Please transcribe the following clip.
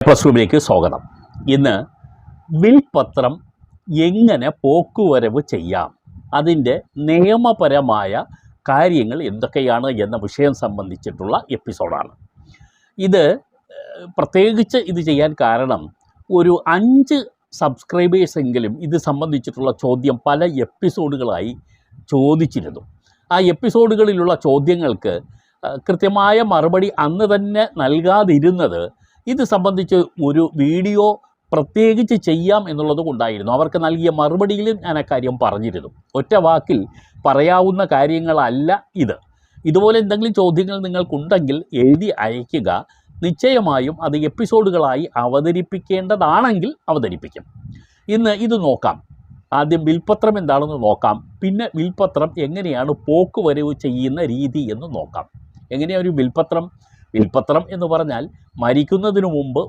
Plus റൂമിലേക്ക് സ്വാഗതം. ഇന്ന് വിൽപത്രം എങ്ങനെ പോക്കുവരവ് ചെയ്യാം, അതിൻ്റെ നിയമപരമായ കാര്യങ്ങൾ എന്തൊക്കെയാണ് എന്ന വിഷയം സംബന്ധിച്ചിട്ടുള്ള എപ്പിസോഡാണ് ഇത്. പ്രത്യേകിച്ച് ഇത് ചെയ്യാൻ കാരണം ഒരു 5 സബ്സ്ക്രൈബേഴ്സെങ്കിലും ഇത് സംബന്ധിച്ചിട്ടുള്ള ചോദ്യം പല എപ്പിസോഡുകളായി ചോദിച്ചിരുന്നു. ആ എപ്പിസോഡുകളിലുള്ള ചോദ്യങ്ങൾക്ക് കൃത്യമായ മറുപടി അന്ന് തന്നെ നൽകാതിരുന്നത് ഇത് സംബന്ധിച്ച് ഒരു വീഡിയോ പ്രത്യേകിച്ച് ചെയ്യാം എന്നുള്ളത് കൊണ്ടായിരുന്നു. അവർക്ക് നൽകിയ മറുപടിയിൽ ഞാൻ അക്കാര്യം പറഞ്ഞിരുന്നു. ഒറ്റ വാക്കിൽ പറയാവുന്ന കാര്യങ്ങളല്ല ഇത്. ഇതുപോലെ എന്തെങ്കിലും ചോദ്യങ്ങൾ നിങ്ങൾക്കുണ്ടെങ്കിൽ എഴുതി അയയ്ക്കുക. നിശ്ചയമായും അത് എപ്പിസോഡുകളായി അവതരിപ്പിക്കേണ്ടതാണെങ്കിൽ അവതരിപ്പിക്കും. ഇന്ന് ഇത് നോക്കാം. ആദ്യം വിൽപത്രം എന്താണെന്ന് നോക്കാം, പിന്നെ വിൽപത്രം എങ്ങനെയാണ് പോക്കുവരവ് ചെയ്യുന്ന രീതി എന്ന് നോക്കാം. എങ്ങനെയാണ് ഒരു വിൽപത്രം എന്ന് പറഞ്ഞാൽ മരിക്കുന്നതിന് മുമ്പ്